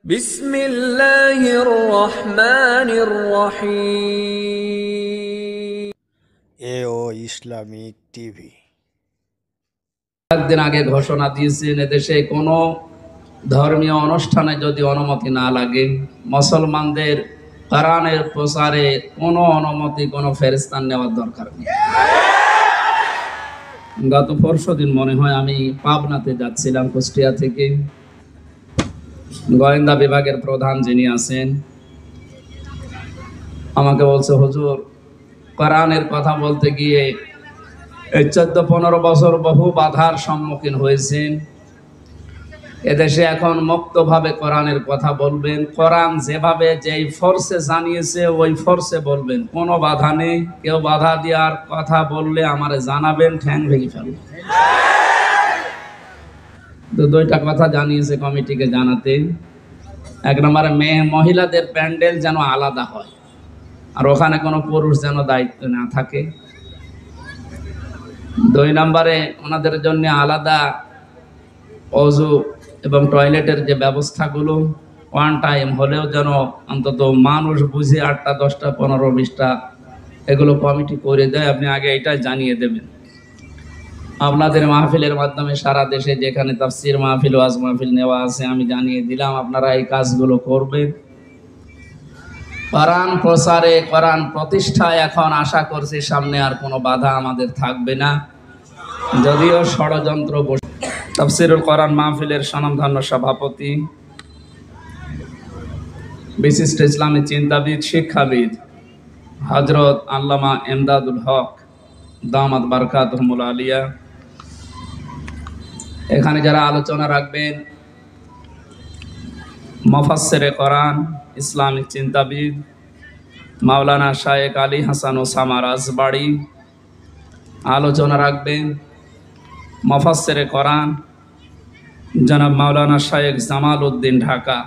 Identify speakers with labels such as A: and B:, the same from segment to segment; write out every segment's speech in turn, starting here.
A: বিসমিল্লাহির রহমানির রহিম।
B: এও ইসলামিক টিভি
C: একদিন আগে ঘোষণা দিয়েছেন এদেশে কোনো ধর্মীয় অনুষ্ঠানে যদি অনুমতি না লাগে, মুসলমানদের কোরআনের প্রচারে কোনো অনুমতি কোনো ফেরেশতার নেওয়ার দরকার নেই। গত পরশুদিন মনে হয় আমি পাবনাতে যাচ্ছিলাম কুষ্টিয়া থেকে। গোয়েন্দা বিভাগের প্রধান যিনি আছেন আমাকে বলছে, হুজুর কোরআনের কথা বলতে গিয়ে এই 14-15 বছর বহু বাধার সম্মুখীন হয়েছেন। এদেশে এখন মুক্তভাবে কোরআনের কথা বলবেন, কোরআন যেভাবে যেই ফোর্সে জানিয়েছে ওই ফোর্সে বলবেন, কোনো বাধা নেই। কেউ বাধা দেওয়ার কথা বললে আমারে জানাবেন, ঠ্যাং ভেঙে ফেলবেন। তো দুইটা কথা জানিয়েছে কমিটিকে জানাতে। এক নম্বরে মহিলাদের প্যান্ডেল যেন আলাদা হয়, আর ওখানে কোনো পুরুষ যেন দায়িত্ব না থাকে। 2 নম্বরে ওনাদের জন্য আলাদা অজু এবং টয়লেটের যে ব্যবস্থাগুলো ওয়ান টাইম হলেও যেন অন্তত মানুষ বুঝে 8টা 10টা 15 20টা এগুলো কমিটি করে দেয়। আপনি আগে এটাই জানিয়ে দেবেন। আপনাদের মাহফিলের মাধ্যমে সারা দেশে যেখানে তাফসীর মাহফিল, ওয়াজ মাহফিল নেওয়া আছে আমি জানিয়ে দিলাম, আপনারা এই কাজগুলো করবেন। কোরআন প্রচারে, কোরআন প্রতিষ্ঠায় এখন আশা করছি সামনে আর কোনো বাধা আমাদের থাকবে না। যদিও ষড়যন্ত্র তাফসীরুল কোরআন মাহফিলের স্বনামধন্য সভাপতি, বিশিষ্ট ইসলামী চিন্তাবিদ, শিক্ষাবিদ হযরত আল্লামা ইমদাদুল হক দামাত বারকাতুহুল আলিয়া, এখানে যারা আলোচনা রাখবেন মুফাসসিরে কোরআন, ইসলামিক চিন্তাবিদ মাওলানা শায়েখ আলী হাসান ওসামা রাজবাড়ী, আলোচনা রাখবেন মুফাসসিরে কোরআন জনাব মাওলানা শায়েখ জামাল উদ্দিন ঢাকা।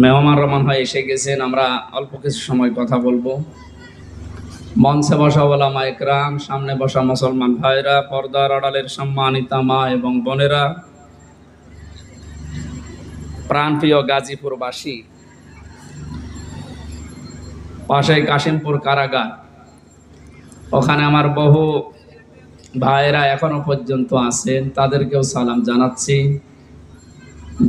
C: মেহমান রহমান হয়ে এসে গেছেন, আমরা অল্প কিছু সময় কথা বলবো। মঞ্চে বসা ওলামা ইকরাম, সামনে বসা মুসলমান ভাইরা, পর্দার আড়ালের সম্মানিতা মা এবং বোনেরা, প্রাণপ্রিয় গাজীপুরবাসী, পাশে কাশিমপুর কারাগার, ওখানে আমার বহু ভাইরা এখনো পর্যন্ত আছেন, তাদেরকেও সালাম জানাচ্ছি।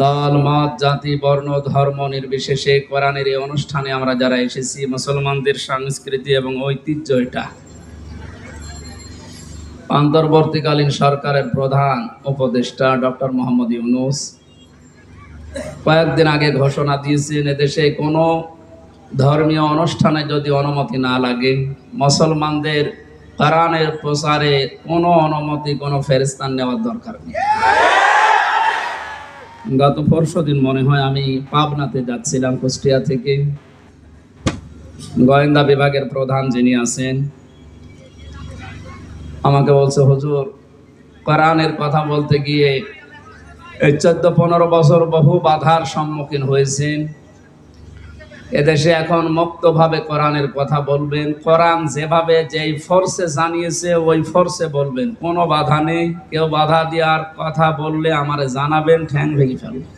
C: দল মত জাতি বর্ণ ধর্ম নির্বিশেষে কোরআনের এই অনুষ্ঠানে আমরা যারা এসেছি, মুসলমানদের সংস্কৃতি এবং ঐতিহ্য এটা। অন্তর্বর্তীকালীন সরকারের প্রধান উপদেষ্টা ডক্টর মোহাম্মদ ইউনূস কয়েকদিন আগে ঘোষণা দিয়েছেন এদেশে কোনো ধর্মীয় অনুষ্ঠানে যদি অনুমতি না লাগে, মুসলমানদের কোরআনের প্রচারে কোনো অনুমতি কোনো ফেরেশতার নেওয়ার দরকার নেই। গত পরশুদিন মনে হয় আমি পাবনাতে যাচ্ছিলাম কুষ্টিয়া থেকে। গোয়েন্দা বিভাগের প্রধান যিনি আছেন আমাকে বলছে, হুজুর কোরআনের কথা বলতে গিয়ে এই 14-15 বছর বহু বাধার সম্মুখীন হয়েছেন। এদেশে এখন মুক্তভাবে কোরআনের কথা বলবেন, কোরআন যেভাবে যেই ফোর্সে জানিয়েছে ওই ফোর্সে বলবেন, কোনো বাধা নেই। কেউ বাধা দেওয়ার কথা বললে আমারে জানাবেন, ঠ্যাং ভেঙে ফেলবেন।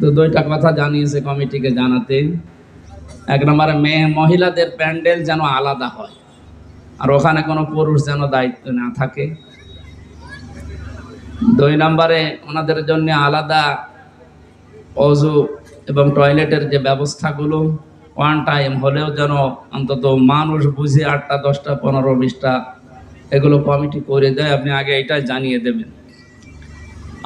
C: তো দুইটা কথা জানিয়েছে কমিটিকে জানাতে। এক নম্বরে মহিলাদের প্যান্ডেল যেন আলাদা হয়, আর ওখানে কোনো পুরুষ যেন দায়িত্ব না থাকে। 2 নম্বরে ওনাদের জন্য আলাদা অজু এবং টয়লেটের যে ব্যবস্থাগুলো ওয়ান টাইম হলেও যেন অন্তত মানুষ বুঝে 8টা 10টা 15 20টা এগুলো কমিটি করে দেয়। আপনি আগে এটাই জানিয়ে দেবেন।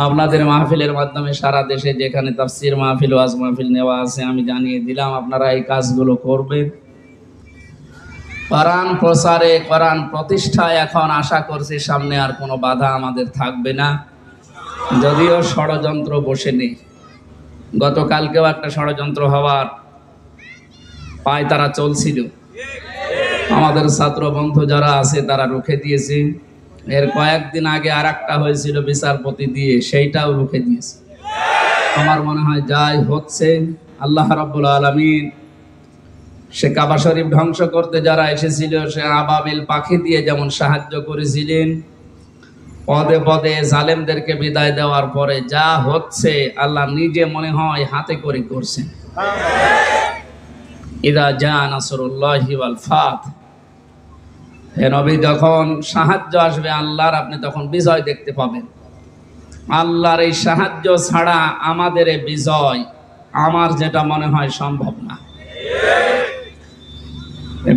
C: আপনাদের মাহফিলের মাধ্যমে সারা দেশে যেখানে তাফসীর মাহফিল, ওয়াজ মাহফিল নেওয়া আছে আমি জানিয়ে দিলাম, আপনারা এই কাজগুলো করবেন। কোরআন প্রচারে, কোরআন প্রতিষ্ঠায় এখন আশা করছি সামনে আর কোনো বাধা আমাদের থাকবে না। যদিও ষড়যন্ত্র বসে নেই। গতকালকেও একটা ষড়যন্ত্র হওয়ার পায় তারা চলছিল, আমাদের ছাত্র বন্ধু যারা আছে তারা রুখে দিয়েছে। এর কয়েকদিন আগে আর একটা হয়েছিল বিচারপতি দিয়ে, সেইটাও রুখে দিয়েছে। আমার মনে হয় যাই হচ্ছে, আল্লাহ রাব্বুল আলামিন সে কাবা শরীফ ধ্বংস করতে যারা এসেছিল সে আবাবিল পাখি দিয়ে যেমন সাহায্য করেছিলেন, পদে পদে জালেমদেরকে বিদায় দেওয়ার পরে যা হচ্ছে আল্লাহ নিজে মনে হয় হাতে করে করছেন। ইদা জা নাসরুল্লাহি ওয়াল ফাত, হে নবী, যখন সাহায্য আসবে আল্লাহর, আপনি তখন বিজয় দেখতে পাবেন। আল্লাহর এই সাহায্য ছাড়া আমাদের এই বিজয় আমার যেটা মনে হয় সম্ভব না।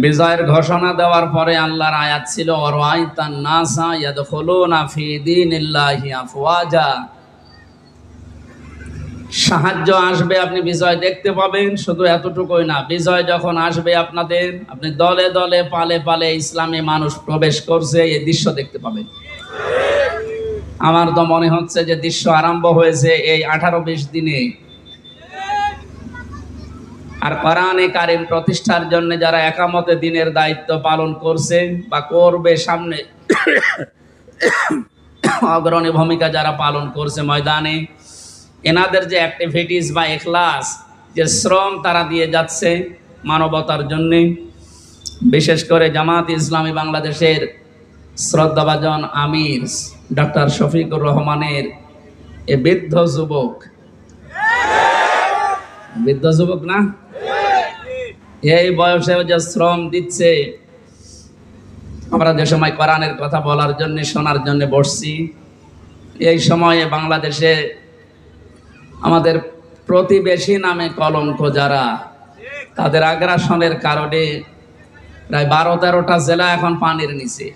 C: বিজয়ের ঘোষণা দেওয়ার পরে আল্লাহর আয়াত ছিল ওয়ারাইতান নাসা ইয়াদখুলুনা ফি দীনিল্লাহি আফওয়াজা। সাহায্য আসবে, আপনি বিজয় দেখতে পাবেন। শুধু এতটুকুই না, বিজয় যখন আসবে আপনাদের, আপনি দলে দলে পালে পালে ইসলামে মানুষ প্রবেশ করছে, এই দৃশ্য দেখতে পাবেন। আমার তো মনে হচ্ছে যে দৃশ্য আরম্ভ হয়েছে এই 18-20 দিনে। আর কোরআনে কারিম প্রতিষ্ঠার জন্য যারা একামতে দিনের দায়িত্ব পালন করছে বা করবে সামনে, অগ্রণী ভূমিকা যারা পালন করছে ময়দানে, এনাদের যে অ্যাক্টিভিটিস বা ইখলাস, যে শ্রম তারা দিয়ে যাচ্ছে মানবতার জন্য, বিশেষ করে জামাত ইসলামী বাংলাদেশের শ্রদ্ধাভাজন আমির ডক্টর শফিকুর রহমানের এ বৃদ্ধ যুবক না, এই বয়সে যে শ্রম দিচ্ছে। আমরা যে সময় কোরআনের কথা বলার জন্য, শোনার জন্য বসছি, এই সময়ে বাংলাদেশে আমাদের প্রতিবেশী নামে কলঙ্ক যারা, তাদের আগ্রাসনের কারণে প্রায় 12-13টা জেলা এখন পানির নিচে।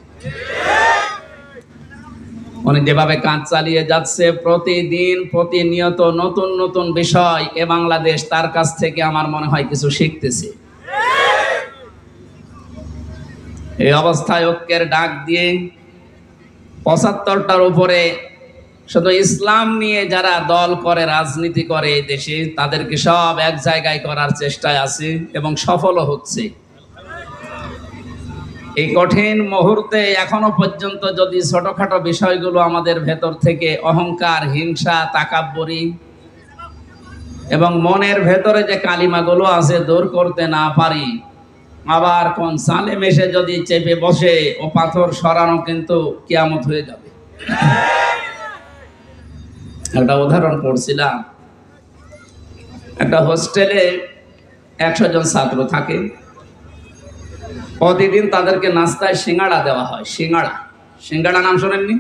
C: উনি যেভাবে কাজ চালিয়ে যাচ্ছে, প্রতিদিন প্রতিনিয়ত নতুন নতুন বিষয়, এ বাংলাদেশ তার কাছ থেকে আমার মনে হয় কিছু শিখতেছে। এই অবস্থায় ঐক্যের ডাক দিয়ে 75টার উপরে শুধু ইসলাম নিয়ে যারা দল করে, রাজনীতি করে এই দেশে, তাদেরকে সব এক জায়গায় করার চেষ্টায় আছে এবং সফলও হচ্ছে। এই কঠিন মুহূর্তে এখনো পর্যন্ত যদি ছোটখাটো বিষয়গুলো আমাদের ভেতর থেকে অহংকার, হিংসা, তাকাব্বুরি এবং মনের ভেতরে যে কালিমাগুলো আছে দূর করতে না পারি, আবার কোন সালেম এসে যদি চেপে বসে, ও পাথর সরানো কিন্তু কিয়ামত হয়ে যাবে। একটা উদাহরণ পড়ছিলাম, একটা হোস্টেলে 100 জন ছাত্র থাকে। প্রতিদিন তাদেরকে নাস্তায় সিঙ্গাড়া দেওয়া হয়। সিঙ্গাড়া নাম শোনেননি?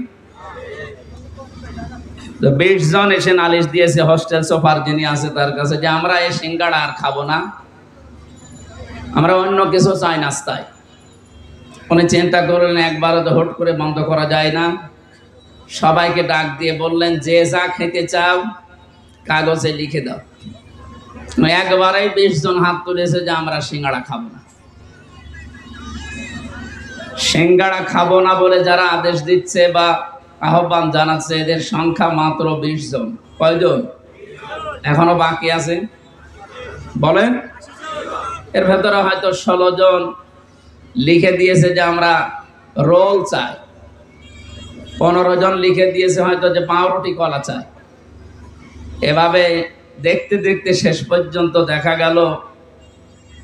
C: 20 জন এসে নালিশ দিয়েছে হোস্টেল সুপার যিনি আছে তার কাছে, যে আমরা এই সিঙ্গাড়া আর খাবো না, আমরা অন্য কিছু চাই নাস্তায়। উনি চিন্তা করলেন একবারও তো হুট করে বন্ধ করা যায় না। সবাইকে ডাক দিয়ে বললেন, যে যা খেতে চাও কাগজে লিখে দাও। একবারেই 20 জন হাত তুলেছে যে আমরা সিঙ্গাড়া খাবো না। সিঙ্গাড়া খাবো না বলে যারা আদেশ দিচ্ছে বা আহ্বান জানাচ্ছে, এদের সংখ্যা মাত্র 20 জন। কয়জন এখনো বাকি আছে বলেন? এর ভেতরে হয়তো 16 জন লিখে দিয়েছে যে আমরা রোল চাই। 15 জন লিখে দিয়েছে হয়তো যে পাউরুটি কলা চাই। এভাবে দেখতে দেখতে শেষ পর্যন্ত দেখা গেল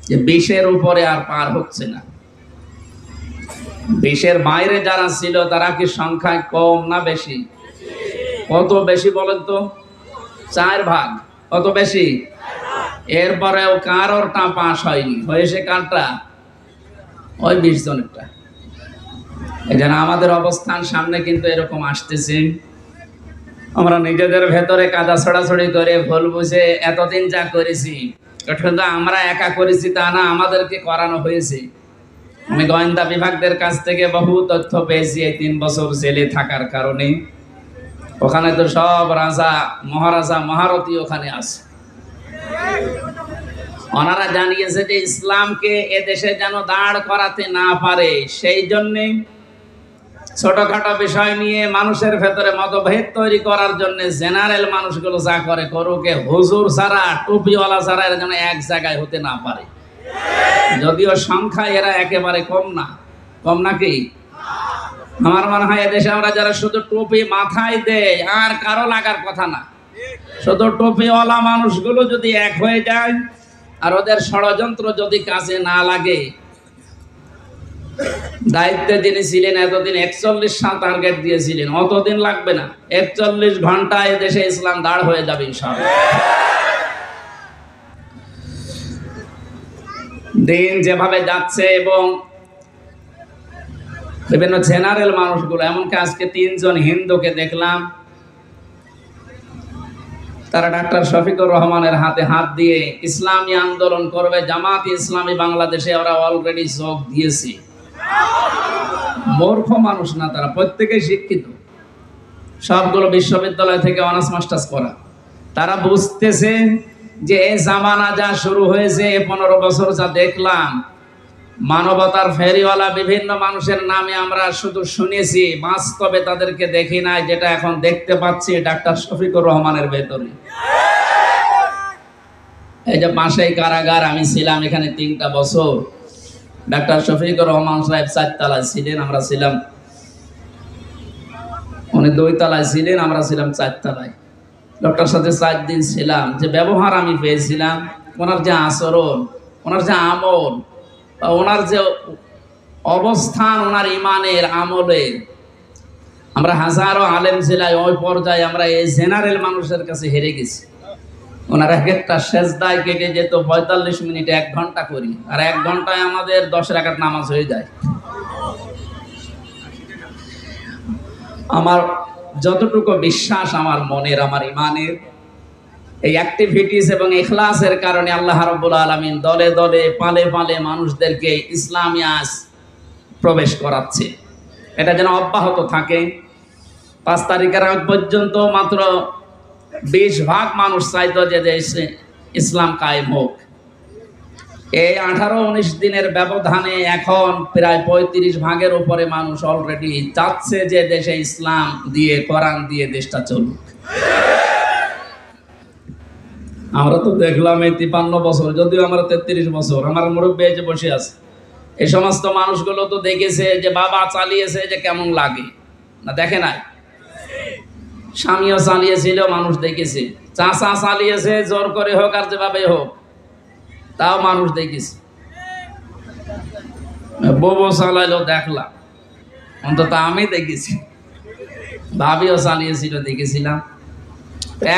C: যে 20-এর উপরে আর পার হচ্ছে না। 20-এর বাইরে যারা ছিল তারা কি সংখ্যায় কম না বেশি? কত বেশি বলেন তো? 4 ভাগ। কত বেশি? এরপরেও কারোরটা পাস হয়নি, হয়েছে কারটা? ওই 20 জনেরটা। এই জন্য আমাদের অবস্থান সামনে কিন্তু এরকম আসতেছে। আমরা নিজেদের ভেতরে কাদা ছড়াছড়ি করে ভুল বুঝে এতদিন যা করেছি, কিন্তু আমরা একা করেছি তা না, আমাদেরকে করানো হয়েছে। আমি গোয়েন্দা বিভাগদের কাছ থেকে বহু তথ্য পেয়েছি এই 3 বছর জেলে থাকার কারণে। ওখানে তো সব রাজা, মহারাজা, মহারথী ওখানে আছে। ওনারা জানিয়েছে যে ইসলামকে এ দেশে যেন দাঁড় করাতে না পারে, সেই জন্যে ছোটখাটো বিষয় নিয়ে মানুষের ভেতরে মতভেদ তৈরি করার জন্য জেনারেল মানুষগুলো যা করে করুক, হুজুর ছাড়া, টুপিওয়ালা ছাড়া এরা যেন এক জায়গায় হতে না পারে। যদিও সংখ্যায় এরা একেবারে কম না। কম নাকি? আমার মনে হয় এদেশে আমরা যারা শুধু টুপি মাথায় দেয় আর কারো লাগার কথা না, শুধু টুপিওয়ালা মানুষগুলো যদি এক হয়ে যায় আর ওদের ষড়যন্ত্র যদি কাজে না লাগে, দায়িত্বে যিনি ছিলেন এতদিন 41 টার্গেট দিয়েছিলেন, অতদিন লাগবে না, 41 ঘন্টায় দেশে ইসলাম দাঁড় হয়ে যাবে ইনশাআল্লাহ। দিন যেভাবে যাচ্ছে এবং বিভিন্ন জেনারেল মানুষগুলো, এমনকি আজকে 3 জন হিন্দুকে দেখলাম, তারা ডাক্তার শফিকুর রহমানের হাতে হাত দিয়ে ইসলামী আন্দোলন করবে, জামাত ইসলামী বাংলাদেশে ওরা অলরেডি যোগ দিয়েছে। মূর্খ মানুষ না তারা, প্রত্যেকেই শিক্ষিত, সবগুলো বিশ্ববিদ্যালয় থেকে অনার্স মাস্টার্স করা। তারা বুঝতেছে যে এই জামানা যা শুরু হয়েছে, 15 বছর যা দেখলাম, মানবতার ফেরিওয়ালা বিভিন্ন মানুষের নামে আমরা শুধু শুনেছি, বাস্তবে তাদেরকে দেখি নাই, যেটা এখন দেখতে পাচ্ছি ডাক্তার শফিকুর রহমানের ভেতরে। এই যে পাশেই কারাগার, আমি ছিলাম এখানে 3টা বছর। ডাক্তার শফিকুর রহমান সাহেব 4 তলায় ছিলেন, আমরা ছিলাম, উনি 2 তলায় ছিলেন, আমরা ছিলাম 4 তলায়। ডক্টর সাথে 4 দিন ছিলাম। যে ব্যবহার আমি পেয়েছিলাম, ওনার যে আচরণ, ওনার যে আমল, ওনার যে অবস্থান, ওনার ইমানের আমলের, আমরা হাজারো আলেম ছিলাই, ওই পর্যায়ে আমরা এই জেনারেল মানুষের কাছে হেরে গেছি। ওনার এক একটা সেজদায় কেটে যেত 45 মিনিটে 1 ঘন্টা করি, আর 1 ঘন্টায় আমাদের 10 রাকাত নামাজ হয়ে যায়। আমার যতটুকু বিশ্বাস আমার মনের, আমার ইমানের, এই অ্যাক্টিভিটিস এবং ইখলাসের কারণে আল্লাহ রাব্বুল আলামিন দলে দলে পালে পালে মানুষদেরকে ইসলামী আজ প্রবেশ করাচ্ছে। এটা যেন অব্যাহত থাকে। 5 তারিখের আগ পর্যন্ত মাত্র 20 ভাগ মানুষ চাইতো যে দেশে ইসলাম কায়েম হোক। এই 18-19 দিনের ব্যবধানে এখন প্রায় 35 ভাগের উপরে মানুষ অলরেডি চাচ্ছে যে দেশে ইসলাম দিয়ে, কোরআন দিয়ে দেশটা চলুক। আমরা তো দেখলাম এই 53 বছর, যদিও আমরা 33 বছর, আমার মুরব্বী যে বসে আছে, এই সমস্ত মানুষগুলো তো দেখেছে যে বাবা চালিয়েছে যে কেমন লাগে, না দেখে নাই? স্বামীও চালিয়েছিল, মানুষ দেখেছে। চাচা চালিয়েছে, জোর করে হোক আর যেভাবে হোক, তাও মানুষ দেখেছে। বউ চালাইলো, দেখলাম, অন্তত আমি দেখেছি। ভাবিও চালিয়েছিল, দেখেছিলাম।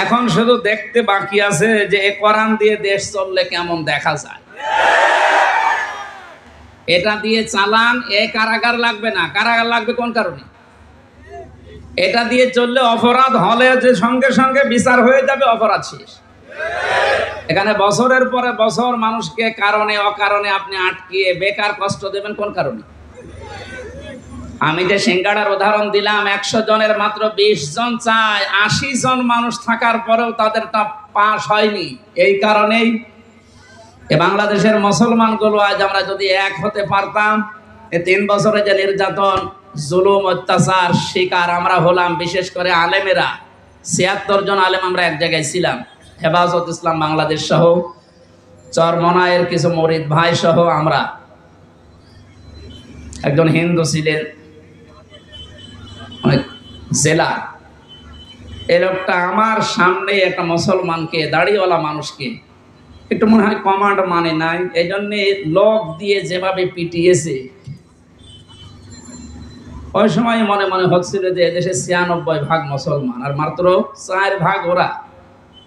C: এখন শুধু দেখতে বাকি আছে যে এ কোরআন দিয়ে দেশ চললে কেমন দেখা যায়। এটা দিয়ে চালান, এ কারাগার লাগবে না। কারাগার লাগবে কোন কারণে? এটা দিয়ে চললে অপরাধ হলে যে সঙ্গে সঙ্গে বিচার হয়ে যাবে, অপরাধ শেষ। এখানে বছরের পরে বছর মানুষকে কারণে অকারণে আপনি আটকিয়ে বেকার কষ্ট দেবেন কোন কারণে? আমি যে সিঙ্গাড়ার উদাহরণ দিলাম, 100 জনের মাত্র 20 জন চায়, 80 জন মানুষ থাকার পরেও তাদেরটা পাস হয়নি। এই কারণেই বাংলাদেশের মুসলমানগুলো আজ আমরা যদি এক হতে পারতাম, 3 বছরে যে নির্যাতন, জুলুম, অত্যাচার শিকার আমরা হলাম, বিশেষ করে আলেমেরা, 76 জন আলেম আমরা এক জায়গায় ছিলাম, হেফাজত ইসলাম বাংলাদেশ সহ, চরমনায়ের কিছু মরিদ ভাই সহ আমরা। একজন হিন্দু ছিলেন জেলা, এই লোকটা আমার সামনে একটা মুসলমানকে, দাড়িওয়ালা মানুষকে, একটু মনে হয় কমান্ড মানে নাই, এই জন্যে লোক দিয়ে যেভাবে পিটিয়েছে, ওই সময় মনে মনে হচ্ছিল যে এদেশে 96 ভাগ মুসলমান আর মাত্র 4 ভাগ ওরা।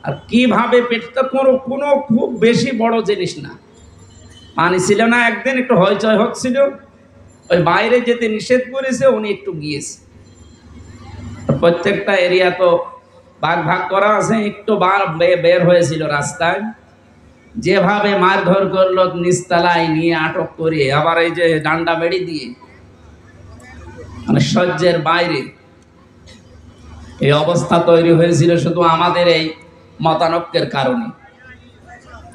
C: আর কিভাবে পেটটা কোনো খুব বেশি বড় জিনিস না, পানি ছিল না, একদিন একটু হইচই হচ্ছিল, ওই বাইরে যেতে নিষেধ করেছে, উনি একটু গিয়েছে। প্রত্যেকটা এরিয়া তো ভাগ ভাগ করা আছে, একটু বের হয়েছিল রাস্তায়, যেভাবে মারধর করলো, নিচতলায় নিয়ে আটক করে, আবার এই যে ডান্ডা বেড়ি দিয়ে, মানে সহ্যের বাইরে। এই অবস্থা তৈরি হয়েছিল শুধু আমাদের এই মতানৈক্যের কারণে।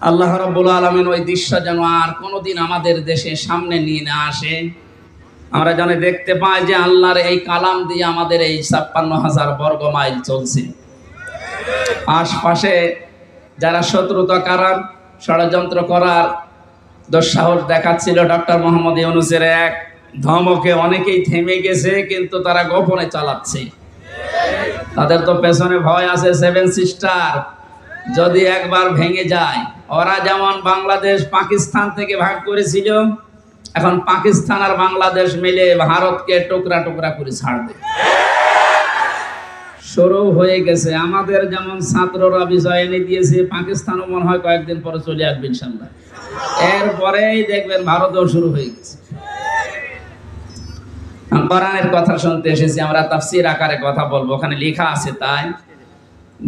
C: আল্লাহ রাব্বুল আলামিন ওই দৃশ্য যেন আর কোনোদিন আমাদের দেশের সামনে নিয়ে না আসে। আমরা যেন দেখতে পাই যে আল্লাহর এই কালাম দিয়ে আমাদের এই 56,000 বর্গ মাইল চলছে। আশপাশে যারা শত্রুতা করার, ষড়যন্ত্র করার দুঃসাহস দেখাচ্ছিল, ডক্টর মোহাম্মদ ইউনূসের এক ধমকে অনেকেই থেমে গেছে, কিন্তু তারা গোপনে চালাচ্ছে। তাদের তো পেছনে ভয় আছে 7 সিস্টার, যদি একবার ভেঙে যায়। ওরা যেমন বাংলাদেশ পাকিস্তান থেকে ভাগ করেছিল, এখন পাকিস্তান আর বাংলাদেশ মিলে ভারতকে টুকরা টুকরা করে ছাড়বে। শুরু হয়ে গেছে। আমাদের যেমন ছাত্ররা বিষয় এনে দিয়েছে, পাকিস্তানও মনে হয় কয়েকদিন পরে চলে আসবে ইনশাল্লাহ। এরপরেই দেখবেন ভারতেও শুরু হয়ে গেছে। কোরআনের কথা শুনতে এসেছি, আমরা তাফসীর আকারে কথা বলবো। ওখানে লেখা আছে তাই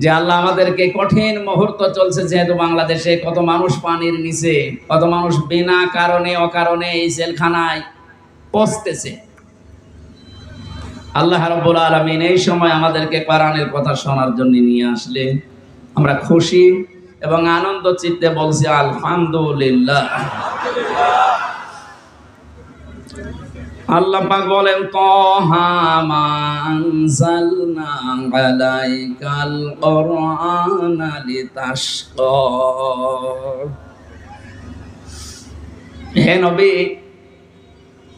C: যে আল্লাহ আমাদেরকে কঠিন মুহূর্ত চলছে, যেহেতু বাংলাদেশে কত মানুষ পানির নিচে, কত মানুষ বিনা কারণে অকারণে এই জেলখানায় পচতেছে। আল্লাহ রাব্বুল আলামিন এই সময় আমাদেরকে কোরআনের কথা শোনার জন্য নিয়ে আসলে আমরা খুশি এবং আনন্দ চিত্তে বলছি আলহামদুলিল্লাহ। আল্লাহ পাক বলেন তাহা মা আনজালনা আলাইকাল কুরআনা লিতাশকা। হে নবী,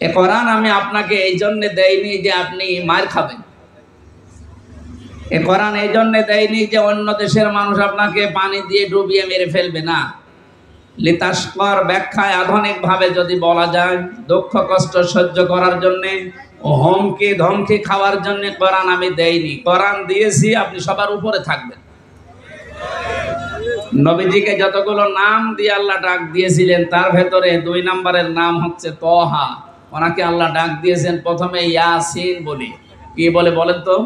C: এ কোরআন আমি আপনাকে এই জন্য দেইনি যে আপনি মার খাবেন। এ কোরআন এই জন্য দেয়নি যে অন্য দেশের মানুষ আপনাকে পানি দিয়ে ডুবিয়ে মেরে ফেলবে না। লিতাশকার ব্যাখ্যায় আধুনিক ভাবে যদি বলা যায়, দুঃখ কষ্ট সহ্য করার জন্য ও হুমকি ধমকি খাওয়ার জন্য কোরআন আমি দেইনি। কোরআন দিয়েছি আপনি সবার উপরে থাকবেন। নবীজিকে যতগুলো নাম দিয়ে আল্লাহ ডাক দিয়েছিলেন তার ভেতরে 2 নম্বরের নাম হচ্ছে তহা। ওনাকে আল্লাহ ডাক দিয়েছেন প্রথমে ইয়াসিন বলে। কি বলে বলেন তো?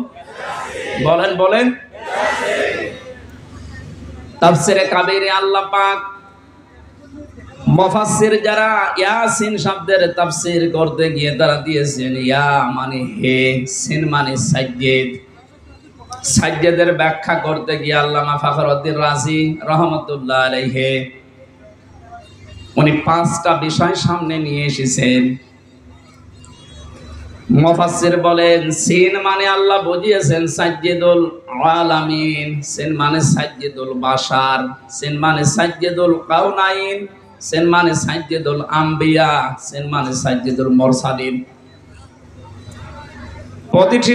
C: বলেন বলেন। তাফসীরে কাবীরে আল্লাহ পাক মুফাসসির যারা ইয়াসিন শব্দের তাফসীর করতে গিয়ে তারা দিয়েছেন ইয়া মানে হে, সিন মানে সাজ্জেদ। সাজ্জেদের ব্যাখ্যা করতে গিয়ে আল্লামা ফখরুদ্দীন রাজি রাহমাতুল্লাহ আলাইহি উনি 5টা বিষয় সামনে নিয়ে এসেছেন। মুফাসসির বলেন সিন মানে আল্লাহ বুঝিয়েছেন সাজ্জেদুল আলামিন, সিন মানে সাজ্জেদুল বাশার, সিন মানে সাজ্জেদুল কাউনাইন, সিন মানে সাজ্জেদুল আম্বিয়া, সিন মানে সাজ্জেদুল মুরসালিন। প্রতিটি